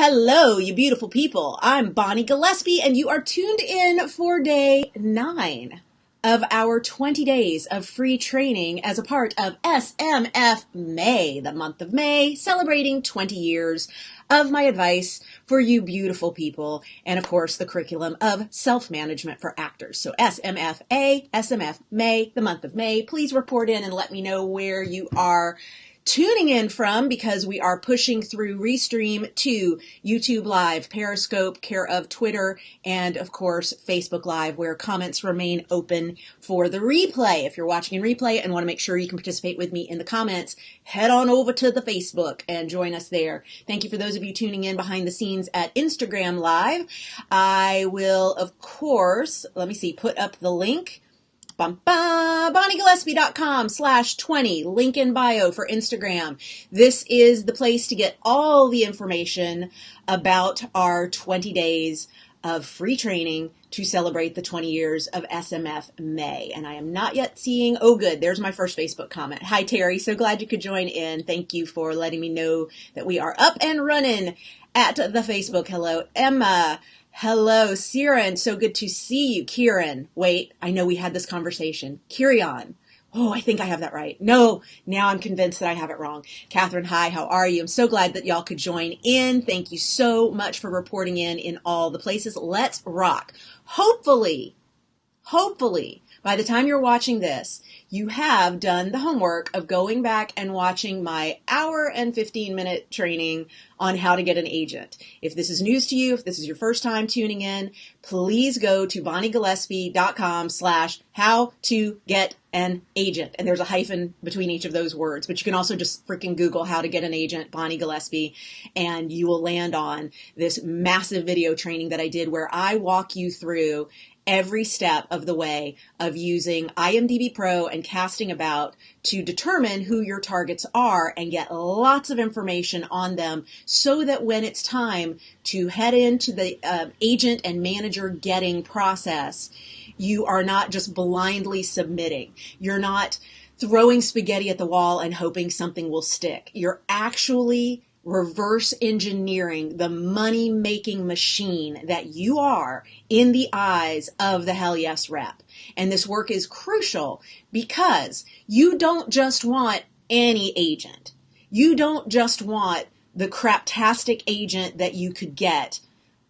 Hello, you beautiful people. I'm Bonnie Gillespie, and you are tuned in for day 9 of our 20 days of free training as a part of SMF May, the month of May, celebrating 20 years of my advice for you beautiful people, and of course the curriculum of self-management for actors. So SMFA, SMF May, the month of May. Please report in and let me know where you are tuning in from, because we are pushing through Restream to YouTube Live, Periscope, care of Twitter, and of course Facebook Live, where comments remain open for the replay. If you're watching in replay and want to make sure you can participate with me in the comments, head on over to the Facebook and join us there. Thank you for those of you tuning in behind the scenes at Instagram Live. I will, of course, put up the link. BonnieGillespie.com/20, link in bio for Instagram. This is the place to get all the information about our 20 days of free training to celebrate the 20 years of SMF May. And I am not yet seeing, oh good, there's my first Facebook comment. Hi Terry, so glad you could join in. Thank you for letting me know that we are up and running at the Facebook. Hello Emma. Hello, Siren. So good to see you. Kieran. Wait, I know we had this conversation. Kirion. Oh, I think I have that right. No, now I'm convinced that I have it wrong. Catherine, hi, how are you? I'm so glad that y'all could join in. Thank you so much for reporting in all the places. Let's rock. Hopefully, by the time you're watching this, you have done the homework of going back and watching my hour and 15-minute training on how to get an agent. If this is news to you, if this is your first time tuning in, please go to BonnieGillespie.com/how to get an agent. And there's a hyphen between each of those words, but you can also just freaking Google how to get an agent, Bonnie Gillespie, and you will land on this massive video training that I did where I walk you through every step of the way of using IMDb Pro and Casting About to determine who your targets are and get lots of information on them, so that when it's time to head into the agent and manager getting process, you are not just blindly submitting. You're not throwing spaghetti at the wall and hoping something will stick. You're actually reverse engineering the money-making machine that you are in the eyes of the Hell Yes rep. And this work is crucial because you don't just want any agent. You don't just want the craptastic agent that you could get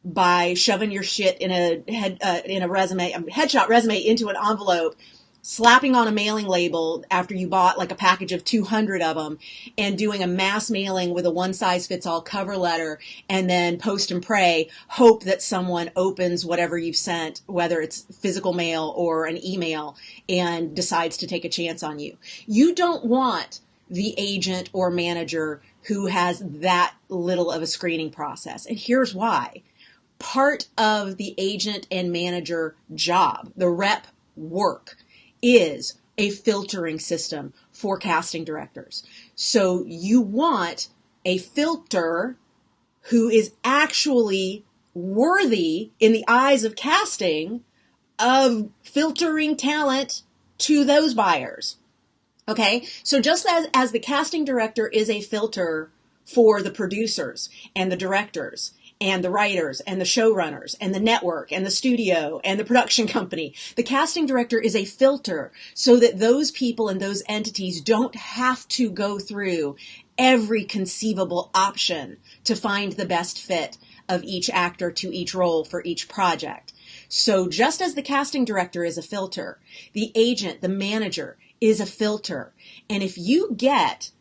by shoving your shit in a headshot resume into an envelope, slapping on a mailing label after you bought like a package of 200 of them, and doing a mass mailing with a one-size-fits-all cover letter, and then post and pray, hope that someone opens whatever you've sent, whether it's physical mail or an email, and decides to take a chance on you. You don't want the agent or manager who has that little of a screening process. And here's why. Part of the agent and manager job, the rep work, is a filtering system for casting directors. So you want a filter who is actually worthy in the eyes of casting of filtering talent to those buyers. Okay, so just as the casting director is a filter for the producers and the directors and the writers and the showrunners and the network and the studio and the production company, the casting director is a filter so that those people and those entities don't have to go through every conceivable option to find the best fit of each actor to each role for each project. So just as the casting director is a filter, the agent, the manager, is a filter. And if you get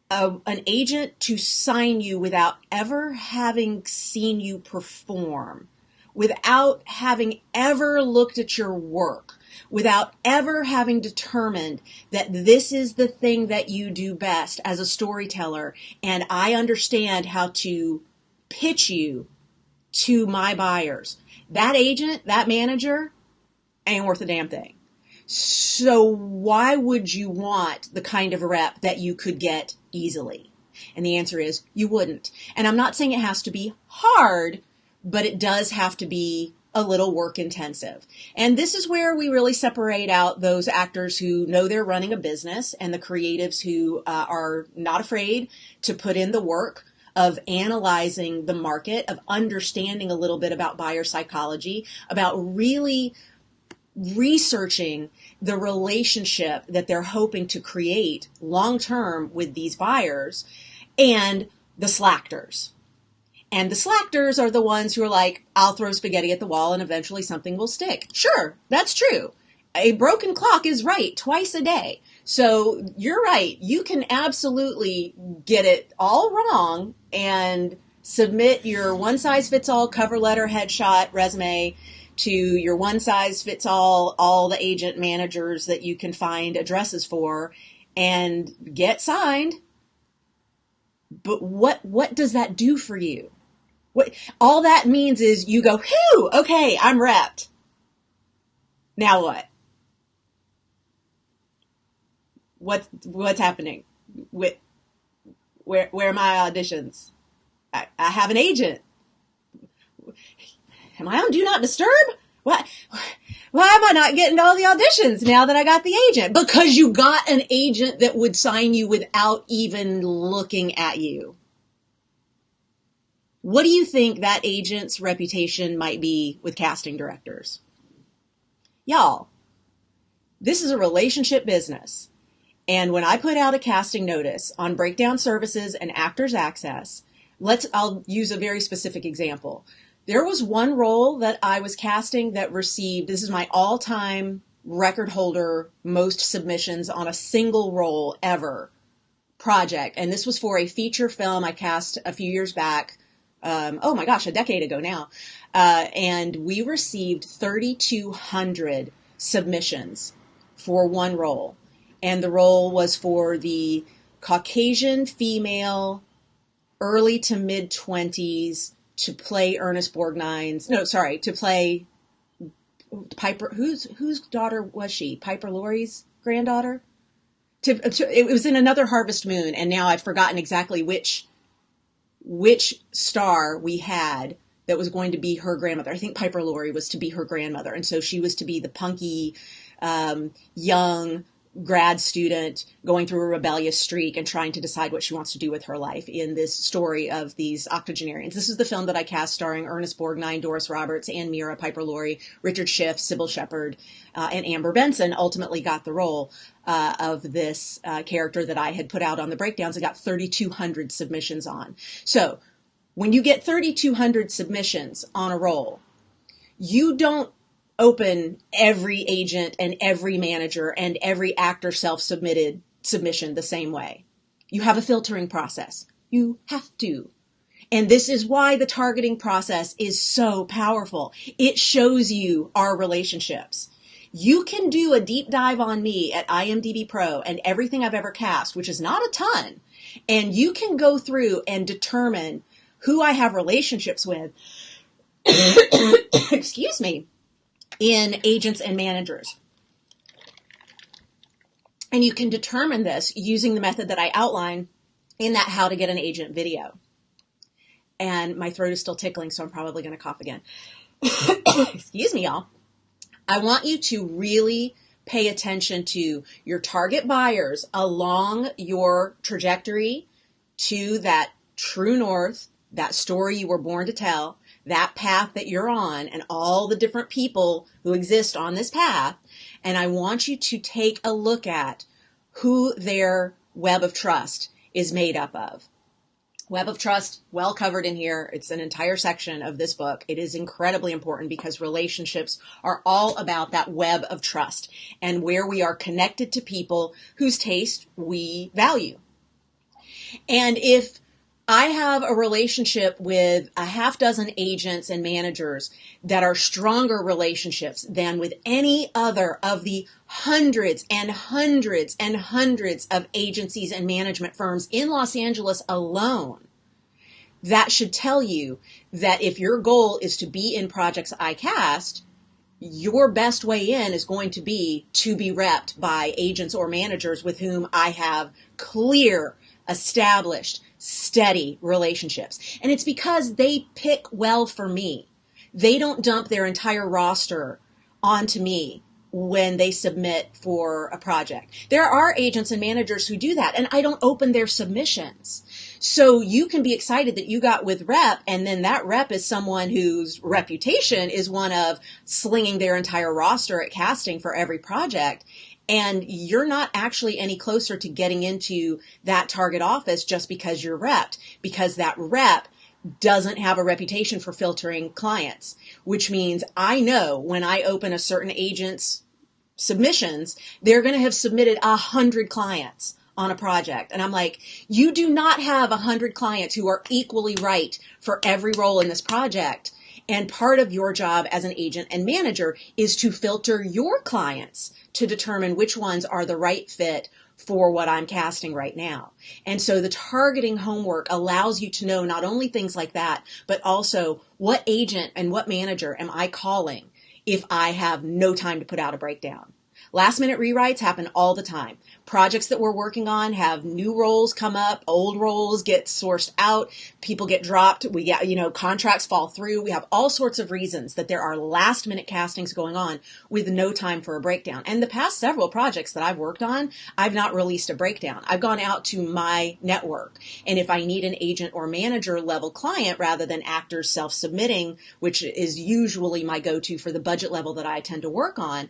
an agent to sign you without ever having seen you perform, without having ever looked at your work, without ever having determined that this is the thing that you do best as a storyteller, and I understand how to pitch you to my buyers, that agent, that manager, ain't worth a damn thing. So why would you want the kind of rep that you could get easily? And the answer is you wouldn't. And I'm not saying it has to be hard, but it does have to be a little work intensive. And this is where we really separate out those actors who know they're running a business and the creatives who are not afraid to put in the work of analyzing the market, of understanding a little bit about buyer psychology, about really researching the relationship that they're hoping to create long term with these buyers, and the slackers. And the slackers are the ones who are like, I'll throw spaghetti at the wall and eventually something will stick. Sure, that's true. A broken clock is right twice a day. So you're right. You can absolutely get it all wrong and submit your one-size-fits-all cover letter, headshot, resume to your one-size-fits-all, all the agent managers that you can find addresses for, and get signed. But what does that do for you? What all that means is you go, whew, okay, I'm repped. Now what? What's happening? Where are my auditions? I have an agent. Am I on Do Not Disturb? Why am I not getting all the auditions now that I got the agent? Because you got an agent that would sign you without even looking at you. What do you think that agent's reputation might be with casting directors? Y'all, this is a relationship business. And when I put out a casting notice on Breakdown Services and Actors Access, I'll use a very specific example. There was one role that I was casting that received, this is my all-time record holder, most submissions on a single role ever project. And this was for a feature film I cast a few years back. A decade ago now. And we received 3,200 submissions for one role. And the role was for the Caucasian female, early to mid 20s, to play Ernest Borgnine's, to play Piper, whose daughter was she? Piper Laurie's granddaughter? It was in another Harvest Moon, and now I've forgotten exactly which star we had that was going to be her grandmother. I think Piper Laurie was to be her grandmother. And so she was to be the punky, young grad student going through a rebellious streak and trying to decide what she wants to do with her life in this story of these octogenarians. This is the film that I cast starring Ernest Borgnine, Doris Roberts, Ann Mira, Piper Laurie, Richard Schiff, Sybil Shepherd, and Amber Benson ultimately got the role of this character that I had put out on the breakdowns. I got 3,200 submissions on. So when you get 3,200 submissions on a role, you don't open every agent and every manager and every actor self-submitted submission the same way. You have a filtering process. You have to. And this is why the targeting process is so powerful. It shows you our relationships. You can do a deep dive on me at IMDb Pro and everything I've ever cast, which is not a ton. And you can go through and determine who I have relationships with, excuse me, in agents and managers. And you can determine this using the method that I outline in that How to Get an Agent video. And my throat is still tickling, so I'm probably going to cough again. Excuse me, y'all. I want you to really pay attention to your target buyers along your trajectory to that true north, that story you were born to tell, that path that you're on, and all the different people who exist on this path. And I want you to take a look at who their web of trust is made up of. Web of trust, well covered in here. It's an entire section of this book. It is incredibly important because relationships are all about that web of trust and where we are connected to people whose taste we value. And if I have a relationship with a half dozen agents and managers that are stronger relationships than with any other of the hundreds and hundreds and hundreds of agencies and management firms in Los Angeles alone. That should tell you that if your goal is to be in projects I cast, your best way in is going to be repped by agents or managers with whom I have clear, established, steady relationships. And it's because they pick well for me. They don't dump their entire roster onto me when they submit for a project. There are agents and managers who do that, and I don't open their submissions. So you can be excited that you got with rep, and then that rep is someone whose reputation is one of slinging their entire roster at casting for every project. And you're not actually any closer to getting into that target office just because you're repped, because that rep doesn't have a reputation for filtering clients, which means I know when I open a certain agent's submissions, they're going to have submitted 100 clients on a project. And I'm like, you do not have 100 clients who are equally right for every role in this project. And part of your job as an agent and manager is to filter your clients to determine which ones are the right fit for what I'm casting right now. And so the targeting homework allows you to know not only things like that, but also what agent and what manager am I calling if I have no time to put out a breakdown. Last minute rewrites happen all the time. Projects that we're working on have new roles come up, old roles get sourced out, people get dropped, we get, contracts fall through. We have all sorts of reasons that there are last minute castings going on with no time for a breakdown. And the past several projects that I've worked on, I've not released a breakdown. I've gone out to my network. And if I need an agent or manager level client rather than actors self-submitting, which is usually my go-to for the budget level that I tend to work on,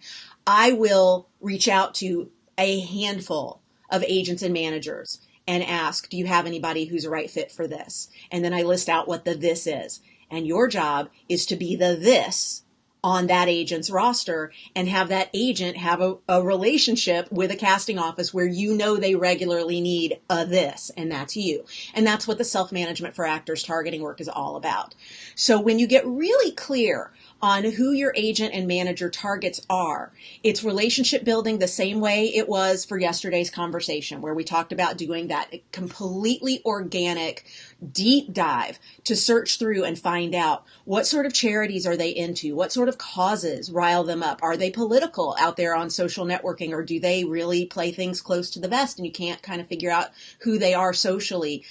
I will reach out to a handful of agents and managers and ask, do you have anybody who's a right fit for this? And then I list out what the this is. And your job is to be the this on that agent's roster and have that agent have a relationship with a casting office where they regularly need a this, and that's you. And that's what the self-management for actors targeting work is all about. So when you get really clear on who your agent and manager targets are, it's relationship building the same way it was for yesterday's conversation, where we talked about doing that completely organic deep dive to search through and find out what sort of charities are they into, what sort of causes rile them up, are they political out there on social networking, or do they really play things close to the vest and you can't kind of figure out who they are socially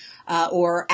or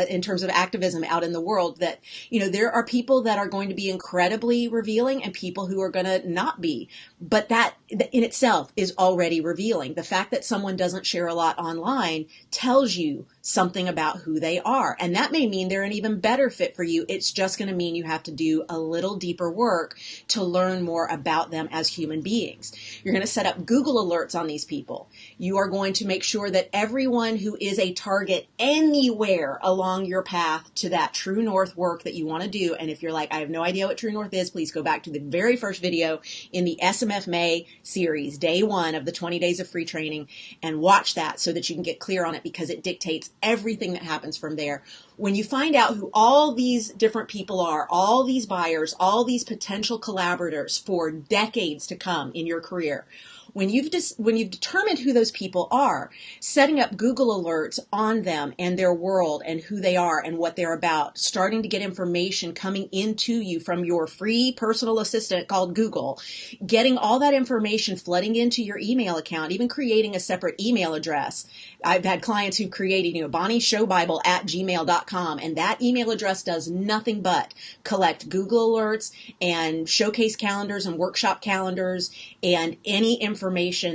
in terms of activism out in the world. That there are people that are going to be incredibly revealing and people who are going to not be, but that in itself is already revealing. The fact that someone doesn't share a lot online tells you something about who they are. And that may mean they're an even better fit for you. It's just going to mean you have to do a little deeper work to learn more about them as human beings. You're going to set up Google alerts on these people. You are going to make sure that everyone who is a target anywhere along your path to that true north work that you want to do. And if you're like, I have no idea what true north is, please go back to the very first video in the SMF May series, day 1 of the 20 days of free training, and watch that so that you can get clear on it, because it dictates everything that happens from there. When you find out who all these different people are, all these buyers, all these potential collaborators for decades to come in your career, when you've determined who those people are, setting up Google alerts on them and their world and who they are and what they're about, starting to get information coming into you from your free personal assistant called Google, getting all that information flooding into your email account, even creating a separate email address. I've had clients who created, bonnieshowbible@gmail.com, and that email address does nothing but collect Google alerts and showcase calendars and workshop calendars and any information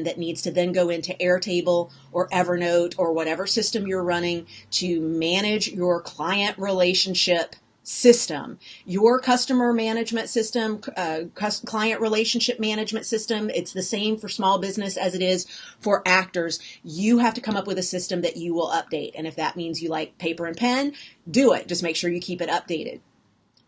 that needs to then go into Airtable or Evernote or whatever system you're running to manage your client relationship system, your customer management system, client relationship management system. It's the same for small business as it is for actors. You have to come up with a system that you will update. And if that means you like paper and pen, do it. Just make sure you keep it updated.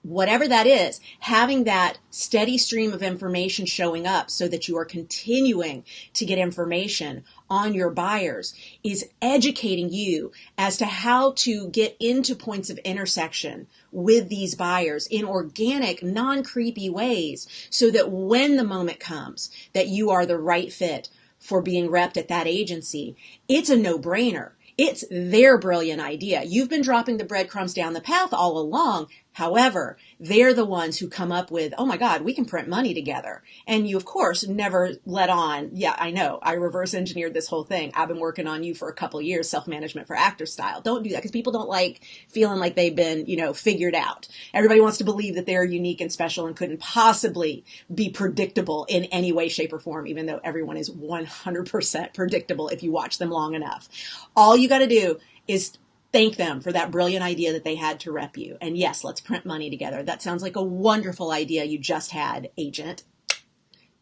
Whatever that is, having that steady stream of information showing up so that you are continuing to get information on your buyers is educating you as to how to get into points of intersection with these buyers in organic, non-creepy ways, so that when the moment comes that you are the right fit for being repped at that agency, it's a no-brainer. It's their brilliant idea. You've been dropping the breadcrumbs down the path all along. However, they're the ones who come up with, oh my God, we can print money together. And you, of course, never let on, yeah, I know, I reverse engineered this whole thing. I've been working on you for a couple years, self-management for actor style. Don't do that, because people don't like feeling like they've been, figured out. Everybody wants to believe that they're unique and special and couldn't possibly be predictable in any way, shape, or form, even though everyone is 100% predictable if you watch them long enough. All you got to do is thank them for that brilliant idea that they had to rep you. And yes, let's print money together. That sounds like a wonderful idea you just had, agent.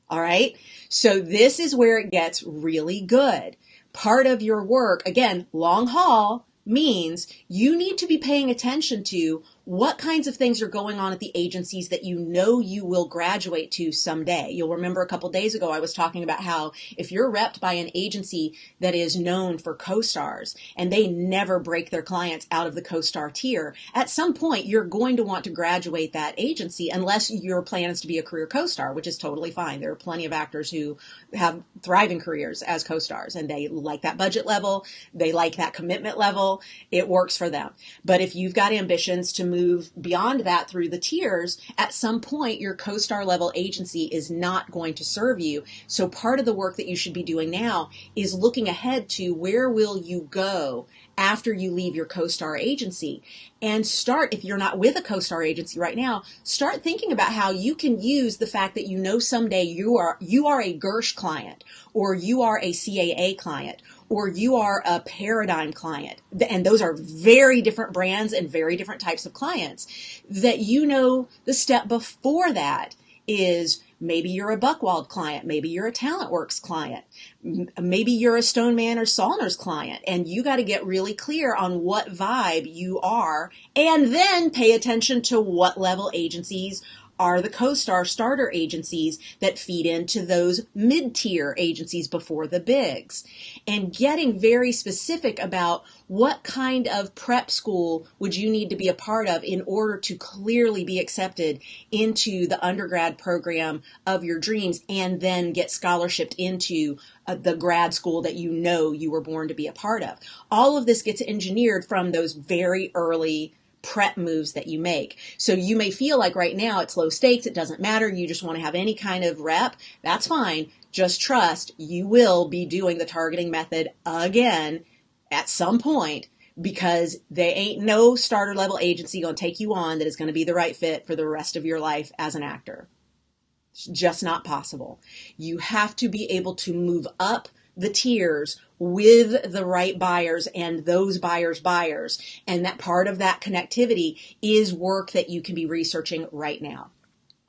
All right. So this is where it gets really good. Part of your work, again, long haul, means you need to be paying attention to what kinds of things are going on at the agencies that you know you will graduate to someday. You'll remember a couple days ago I was talking about how if you're repped by an agency that is known for co-stars and they never break their clients out of the co-star tier, at some point you're going to want to graduate that agency unless your plan is to be a career co-star, which is totally fine. There are plenty of actors who have thriving careers as co-stars and they like that budget level, they like that commitment level, it works for them. But if you've got ambitions to move beyond that through the tiers, at some point your co-star level agency is not going to serve you. So part of the work that you should be doing now is looking ahead to where will you go after you leave your co-star agency, and start, if you're not with a co-star agency right now, start thinking about how you can use the fact that you know someday you are a Gersh client, or you are a CAA client, or you are a Paradigm client. And those are very different brands and very different types of clients. That you know the step before that is maybe you're a Buckwald client, maybe you're a TalentWorks client, maybe you're a Stoneman or Solner's client, and you got to get really clear on what vibe you are, and then pay attention to what level agencies are the co-star starter agencies that feed into those mid-tier agencies before the bigs. And getting very specific about what kind of prep school would you need to be a part of in order to clearly be accepted into the undergrad program of your dreams and then get scholarshiped into the grad school that you know you were born to be a part of. All of this gets engineered from those very early prep moves that you make. So you may feel like right now it's low stakes, it doesn't matter, you just want to have any kind of rep. That's fine. Just trust you will be doing the targeting method again at some point, because there ain't no starter level agency going to take you on that is going to be the right fit for the rest of your life as an actor. It's just not possible. You have to be able to move up the tiers with the right buyers and those buyers. And that part of that connectivity is work that you can be researching right now.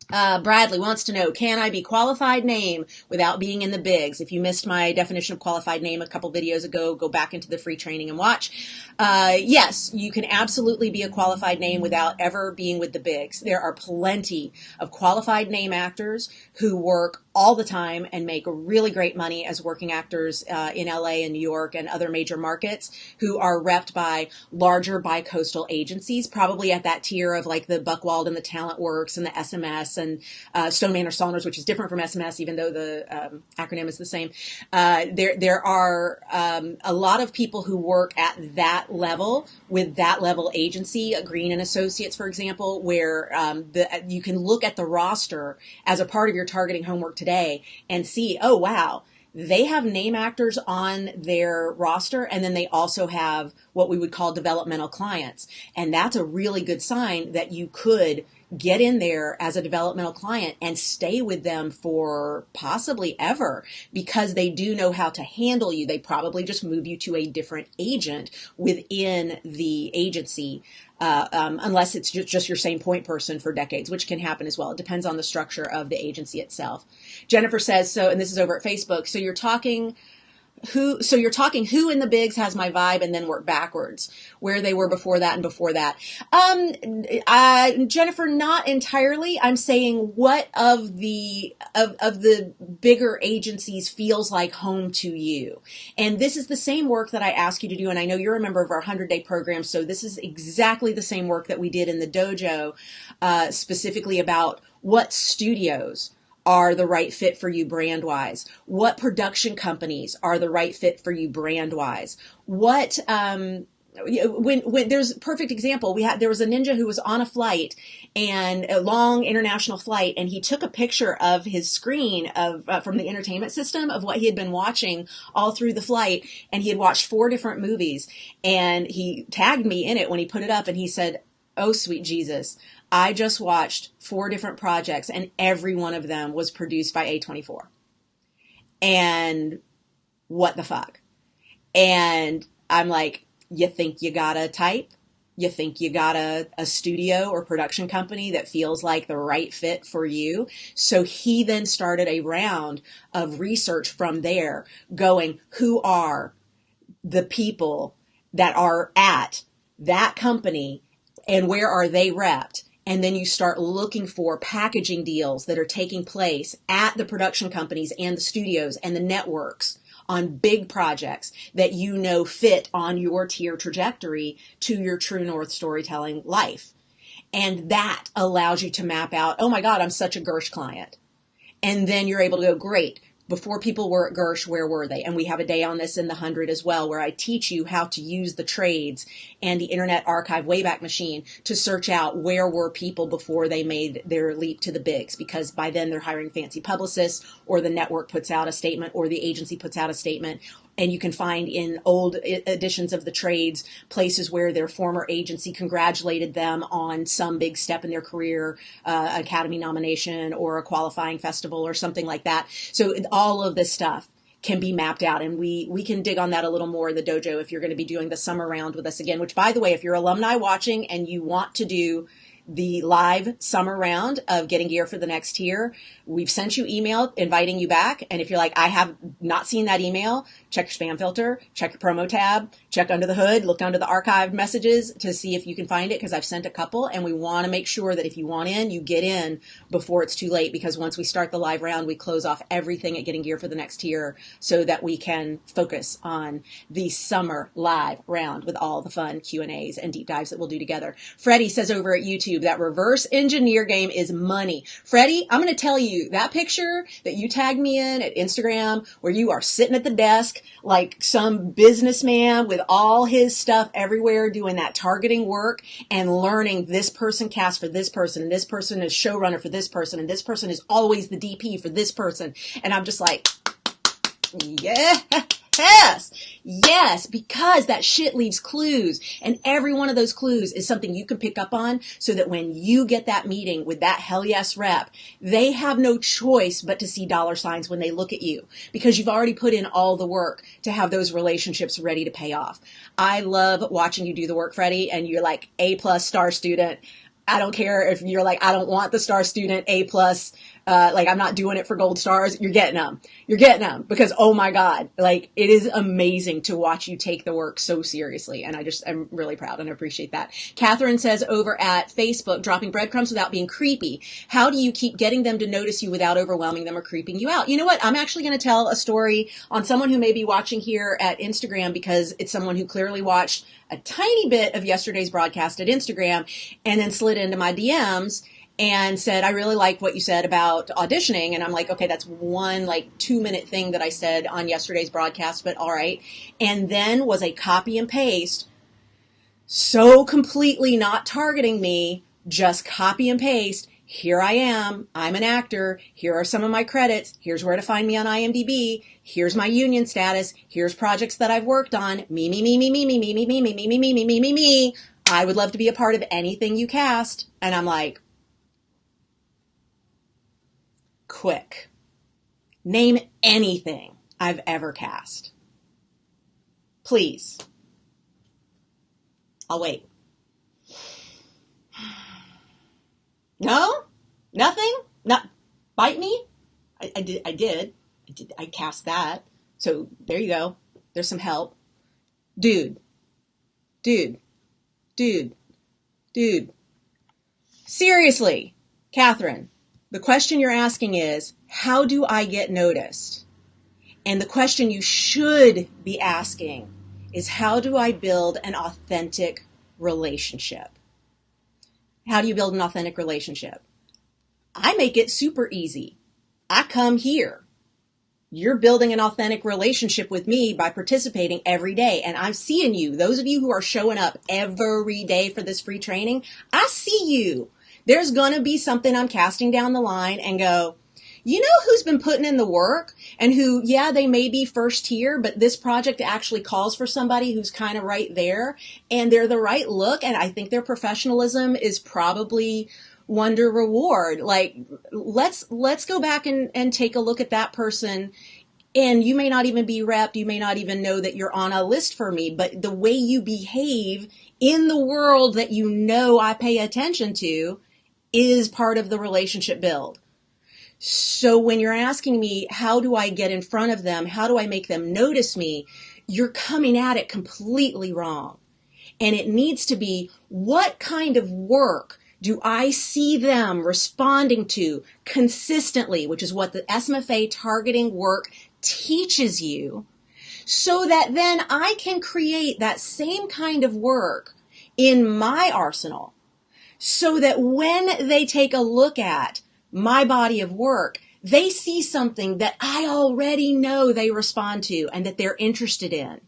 Bradley wants to know, can I be qualified name without being in the bigs? If you missed my definition of qualified name a couple videos ago, go back into the free training and watch. Yes, you can absolutely be a qualified name without ever being with the bigs. There are plenty of qualified name actors who work all the time and make really great money as working actors in LA and New York and other major markets, who are repped by larger bi-coastal agencies, probably at that tier of like the Buckwald and the TalentWorks and the SMS and Stoneman or Solner's, which is different from SMS, even though the acronym is the same. There are a lot of people who work at that level with that level agency, Green and Associates, for example, where you can look at the roster as a part of your targeting homework today and see, oh, wow, they have name actors on their roster, and then they also have what we would call developmental clients. And that's a really good sign that you could get in there as a developmental client and stay with them for possibly ever, because they do know how to handle you. They probably just move you to a different agent within the agency, unless it's just your same point person for decades, which can happen as well. It depends on the structure of the agency itself. Jennifer says, so, and this is over at Facebook, so you're talking who in the bigs has my vibe, and then work backwards where they were before that and before that. Jennifer, not entirely. I'm saying what of the bigger agencies feels like home to you. And this is the same work that I ask you to do. And I know you're a member of our 100-day program. So this is exactly the same work that we did in the dojo, specifically about what studios are the right fit for you brand-wise? What production companies are the right fit for you brand-wise? What, when there's a perfect example, there was a ninja who was on a flight, and a long international flight, and he took a picture of his screen from the entertainment system of what he had been watching all through the flight, and he had watched 4 different movies, and he tagged me in it when he put it up, and he said, "Oh, sweet Jesus, I just watched 4 different projects and every one of them was produced by A24. And what the fuck?" And I'm like, You think you got a type? You think you got a studio or production company that feels like the right fit for you? So he then started a round of research from there going, who are the people that are at that company and where are they repped? And then you start looking for packaging deals that are taking place at the production companies and the studios and the networks on big projects that you know fit on your tier trajectory to your true north storytelling life. And that allows you to map out, oh my God, I'm such a Gersh client. And then you're able to go, great. Before people were at Gersh, where were they? And we have a day on this in the 100 as well, where I teach you how to use the trades and the Internet Archive Wayback Machine to search out where were people before they made their leap to the bigs, because by then they're hiring fancy publicists, or the network puts out a statement, or the agency puts out a statement. And you can find in old editions of the trades places where their former agency congratulated them on some big step in their career, Academy nomination or a qualifying festival or something like that. So all of this stuff can be mapped out, and we can dig on that a little more in the dojo if you're going to be doing the summer round with us again, which, by the way, if you're alumni watching and you want to do the live summer round of Getting Gear for the Next Tier, we've sent you email inviting you back. And if you're like, I have not seen that email, check your spam filter, check your promo tab, check under the hood, look under the archived messages to see if you can find it, because I've sent a couple, and we want to make sure that if you want in, you get in before it's too late, because once we start the live round, we close off everything at Getting Gear for the Next Tier so that we can focus on the summer live round with all the fun Q&As and deep dives that we'll do together. Freddie says over at YouTube that reverse engineer game is money. Freddie, I'm going to tell you, that picture that you tagged me in at Instagram where you are sitting at the desk like some businessman with all his stuff everywhere doing that targeting work and learning this person casts for this person and this person is showrunner for this person and this person is always the DP for this person. And I'm just like, yes, because that shit leaves clues, and every one of those clues is something you can pick up on, so that when you get that meeting with that hell yes rep, they have no choice but to see dollar signs when they look at you, because you've already put in all the work to have those relationships ready to pay off. I love watching you do the work, Freddie, and you're like A+ star student. I don't care if you're like, I don't want the star student A+, like I'm not doing it for gold stars. You're getting them. You're getting them because, oh my God, like it is amazing to watch you take the work so seriously. And I'm really proud and I appreciate that. Catherine says over at Facebook, dropping breadcrumbs without being creepy. How do you keep getting them to notice you without overwhelming them or creeping you out? You know what? I'm actually going to tell a story on someone who may be watching here at Instagram, because it's someone who clearly watched a tiny bit of yesterday's broadcast at Instagram and then slid into my DMs and said, I really like what you said about auditioning. And I'm like, okay, that's one like 2-minute thing that I said on yesterday's broadcast, but all right. And then was a copy and paste, so completely not targeting me, just copy and paste. Here I am. I'm an actor. Here are some of my credits. Here's where to find me on IMDb. Here's my union status. Here's projects that I've worked on. Me. I would love to be a part of anything you cast. And I'm like, quick. Name anything I've ever cast. Please. I'll wait. No? Nothing? Not bite me? I did. I cast that. So there you go. There's some help. Dude. Seriously, Catherine, the question you're asking is, how do I get noticed? And the question you should be asking is, how do I build an authentic relationship? How do you build an authentic relationship? I make it super easy. I come here. You're building an authentic relationship with me by participating every day. And I'm seeing you. Those of you who are showing up every day for this free training, I see you. There's going to be something I'm casting down the line and go, you know who's been putting in the work and who, yeah, they may be first tier, but this project actually calls for somebody who's kind of right there and they're the right look. And I think their professionalism is probably one to reward. Like, let's go back and take a look at that person And you may not even be repped. You may not even know that you're on a list for me, but the way you behave in the world that you know I pay attention to is part of the relationship build. So when you're asking me, how do I get in front of them? How do I make them notice me? You're coming at it completely wrong. And it needs to be, what kind of work do I see them responding to consistently, which is what the SMFA targeting work teaches you, so that then I can create that same kind of work in my arsenal, so that when they take a look at my body of work, they see something that I already know they respond to and that they're interested in,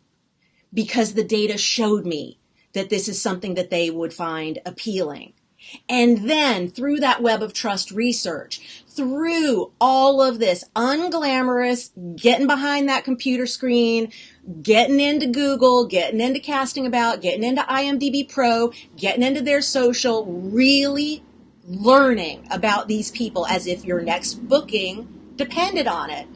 because the data showed me that this is something that they would find appealing. And then through that web of trust research, through all of this unglamorous, getting behind that computer screen, getting into Google, getting into Casting About, getting into IMDb Pro, getting into their social, really learning about these people as if your next booking depended on it,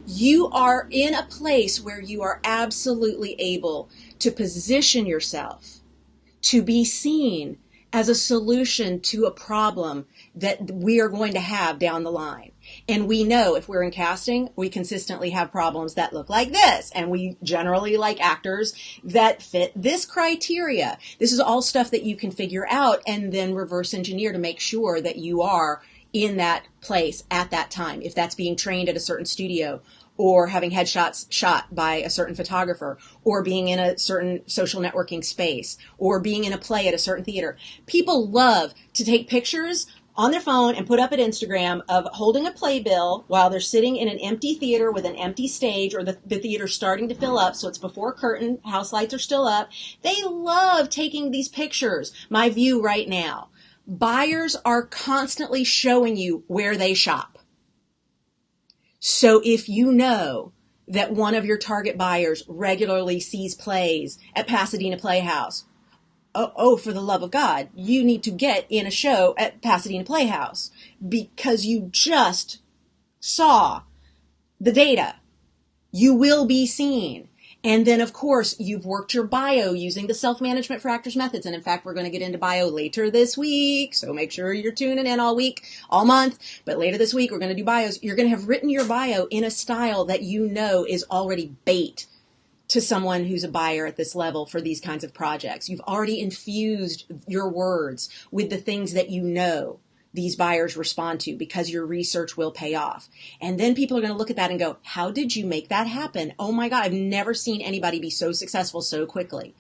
you are in a place where you are absolutely able to position yourself to be seen as a solution to a problem that we are going to have down the line. And we know if we're in casting, we consistently have problems that look like this. And we generally like actors that fit this criteria. This is all stuff that you can figure out and then reverse engineer to make sure that you are in that place at that time. If that's being trained at a certain studio, or having headshots shot by a certain photographer, or being in a certain social networking space, or being in a play at a certain theater. People love to take pictures on their phone and put up at Instagram of holding a playbill while they're sitting in an empty theater with an empty stage, or the theater starting to fill up, so it's before curtain, house lights are still up. They love taking these pictures. My view right now. Buyers are constantly showing you where they shop. So if you know that one of your target buyers regularly sees plays at Pasadena Playhouse, oh, for the love of God, you need to get in a show at Pasadena Playhouse because you just saw the data. You will be seen. And then, of course, you've worked your bio using the self-management for actors methods. And in fact, we're going to get into bio later this week. So make sure you're tuning in all week, all month. But later this week, we're going to do bios. You're going to have written your bio in a style that you know is already bait to someone who's a buyer at this level for these kinds of projects. You've already infused your words with the things that you know these buyers respond to, because your research will pay off. And then people are going to look at that and go, how did you make that happen? Oh my God, I've never seen anybody be so successful so quickly.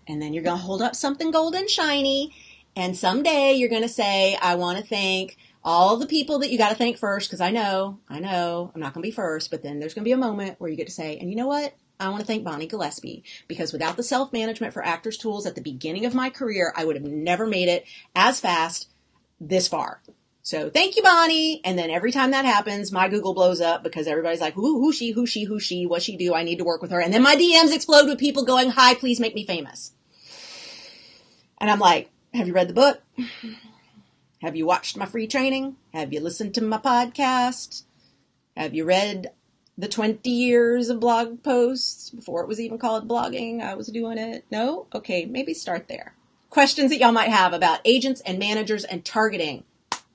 And then you're going to hold up something gold and shiny. And someday you're going to say, I want to thank all the people that you got to thank first, because I know, I'm not going to be first, but then there's going to be a moment where you get to say, and you know what? I want to thank Bonnie Gillespie, because without the self-management for actors tools at the beginning of my career, I would have never made it as fast this far. So thank you, Bonnie. And then every time that happens, my Google blows up because everybody's like, who's she, what's she do? I need to work with her. And then my DMs explode with people going, hi, please make me famous. And I'm like, have you read the book? Have you watched my free training? Have you listened to my podcast? Have you read the 20 years of blog posts before it was even called blogging? I was doing it. No? Okay, maybe start there. Questions that y'all might have about agents and managers and targeting.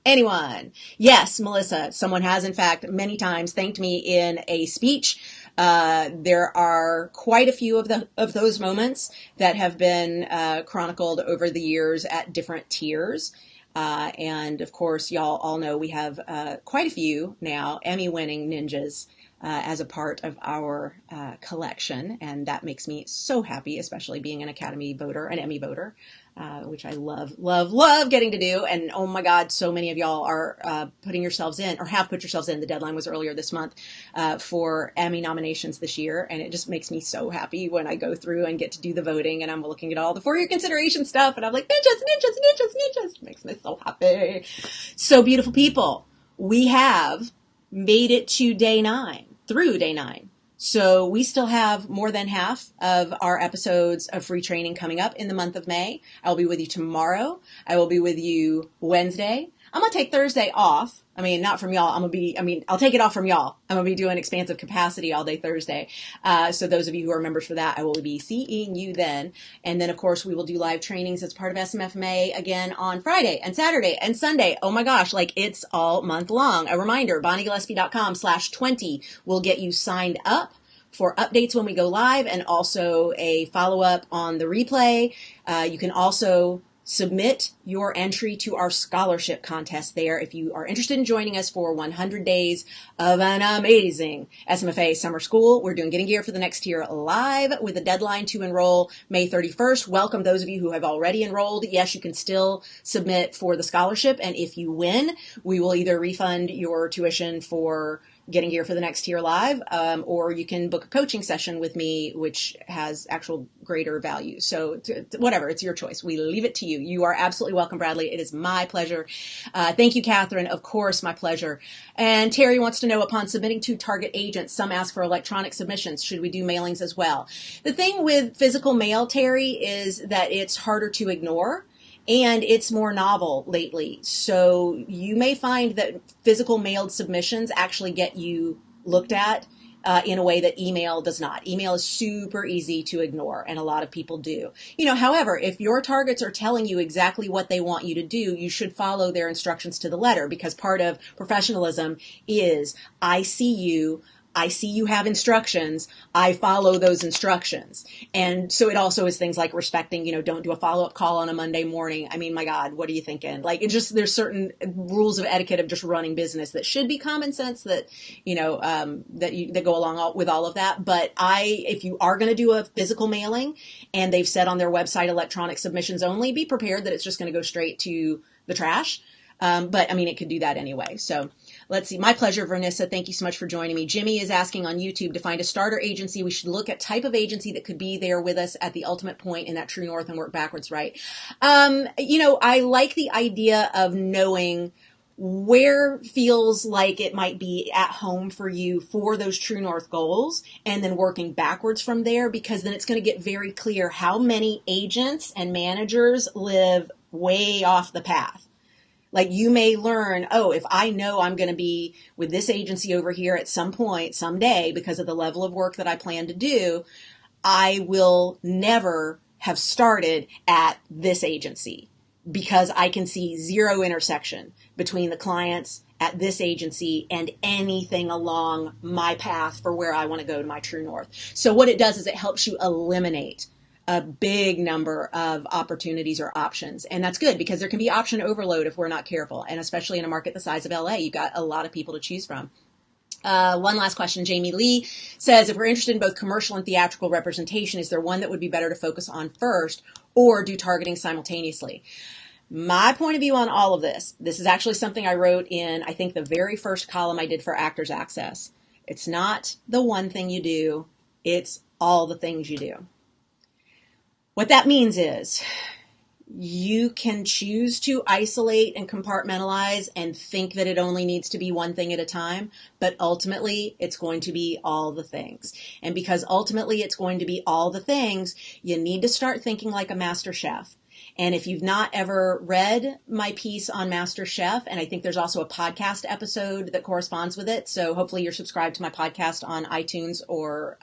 Anyone? Yes, Melissa. Someone has, in fact, many times thanked me in a speech. There are quite a few of those moments that have been chronicled over the years at different tiers. And of course, y'all all know we have quite a few now Emmy-winning ninjas as a part of our collection. And that makes me so happy, especially being an Academy voter, an Emmy voter. Which I love getting to do. And oh my God, so many of y'all are putting yourselves in, or have put yourselves in. The deadline was earlier this month for Emmy nominations this year. And it just makes me so happy when I go through and get to do the voting and I'm looking at all the for your consideration stuff. And I'm like, ninjas. It makes me so happy. So beautiful people, we have made it to through day 9. So we still have more than half of our episodes of free training coming up in the month of May. I'll be with you tomorrow. I will be with you Wednesday. I'm going to take Thursday off I mean, not from y'all. I'll take it off from y'all. I'm going to be doing expansive capacity all day Thursday. So those of you who are members for that, I will be seeing you then. And then, of course, we will do live trainings as part of SMFMA again on Friday and Saturday and Sunday. Oh my gosh, like it's all month long. A reminder, BonnieGillespie.com/20 will get you signed up for updates when we go live and also a follow-up on the replay. You can also submit your entry to our scholarship contest there if you are interested in joining us for 100 days of an amazing SMFA summer school. We're doing Getting Gear for the Next Tier live with a deadline to enroll May 31st. Welcome those of you who have already enrolled. Yes, you can still submit for the scholarship, and if you win, we will either refund your tuition for Getting Gear for the Next Tier live, or you can book a coaching session with me, which has actual greater value. So whatever, it's your choice. We leave it to you. You are absolutely welcome, Bradley. It is my pleasure. Thank you, Catherine. Of course, my pleasure. And Terry wants to know, upon submitting to target agents, some ask for electronic submissions. Should we do mailings as well? The thing with physical mail, Terry, is that it's harder to ignore. And it's more novel lately. So you may find that physical mailed submissions actually get you looked at in a way that email does not. Email is super easy to ignore, and a lot of people do. However, if your targets are telling you exactly what they want you to do, you should follow their instructions to the letter, because part of professionalism is I see you have instructions, I follow those instructions. And so it also is things like respecting, don't do a follow-up call on a Monday morning. I mean, my God, what are you thinking? Like, there's certain rules of etiquette of just running business that should be common sense that, that go along with all of that. But if you are going to do a physical mailing and they've said on their website electronic submissions only, be prepared that it's just going to go straight to the trash. But it could do that anyway. So let's see. My pleasure, Vernissa. Thank you so much for joining me. Jimmy is asking on YouTube to find a starter agency. We should look at type of agency that could be there with us at the ultimate point in that true north and work backwards, right? I like the idea of knowing where feels like it might be at home for you for those true north goals, and then working backwards from there, because then it's going to get very clear how many agents and managers live way off the path. Like, you may learn, if I know I'm going to be with this agency over here at some point, someday, because of the level of work that I plan to do, I will never have started at this agency, because I can see zero intersection between the clients at this agency and anything along my path for where I want to go to my true north. So what it does is it helps you eliminate a big number of opportunities or options. And that's good, because there can be option overload if we're not careful. And especially in a market the size of LA, you've got a lot of people to choose from. One last question. Jamie Lee says, if we're interested in both commercial and theatrical representation, is there one that would be better to focus on first, or do targeting simultaneously? My point of view on all of this is actually something I wrote in, I think, the very first column I did for Actors Access. It's not the one thing you do, it's all the things you do. What that means is you can choose to isolate and compartmentalize and think that it only needs to be one thing at a time, but ultimately it's going to be all the things. And because ultimately it's going to be all the things, you need to start thinking like a master chef. And if you've not ever read my piece on Master Chef, and I think there's also a podcast episode that corresponds with it, so hopefully you're subscribed to my podcast on iTunes or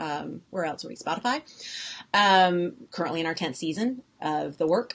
where else are we? Spotify. Currently in our 10th season of the work.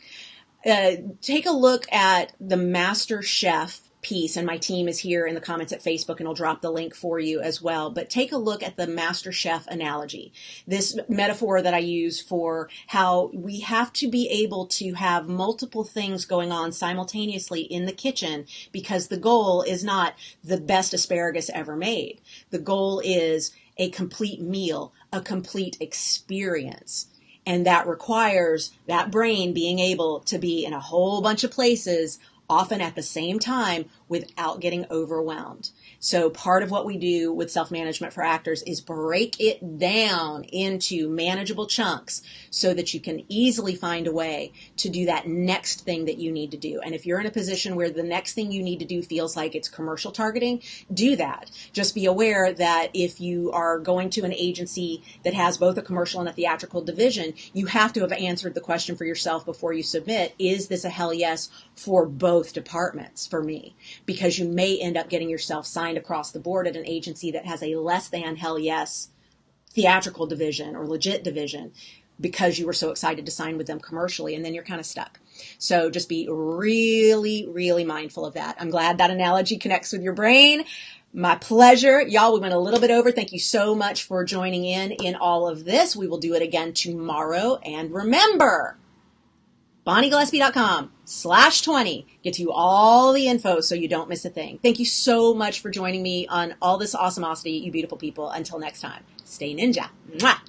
Take a look at the Master Chef piece, and my team is here in the comments at Facebook, and I'll drop the link for you as well. But take a look at the Master Chef analogy, this metaphor that I use for how we have to be able to have multiple things going on simultaneously in the kitchen, because the goal is not the best asparagus ever made. The goal is a complete meal, a complete experience. And that requires that brain being able to be in a whole bunch of places, often at the same time, without getting overwhelmed. So part of what we do with self-management for actors is break it down into manageable chunks so that you can easily find a way to do that next thing that you need to do. And if you're in a position where the next thing you need to do feels like it's commercial targeting, do that. Just be aware that if you are going to an agency that has both a commercial and a theatrical division, you have to have answered the question for yourself before you submit, is this a hell yes for both both departments for me, because you may end up getting yourself signed across the board at an agency that has a less than hell yes theatrical division or legit division because you were so excited to sign with them commercially, and then you're kind of stuck. So just be really, really mindful of that. I'm glad that analogy connects with your brain. My pleasure. Y'all, we went a little bit over. Thank you so much for joining in all of this. We will do it again tomorrow. And remember, BonnieGillespie.com/20 gets you all the info so you don't miss a thing. Thank you so much for joining me on all this awesomeosity, you beautiful people. Until next time, stay ninja. Mwah!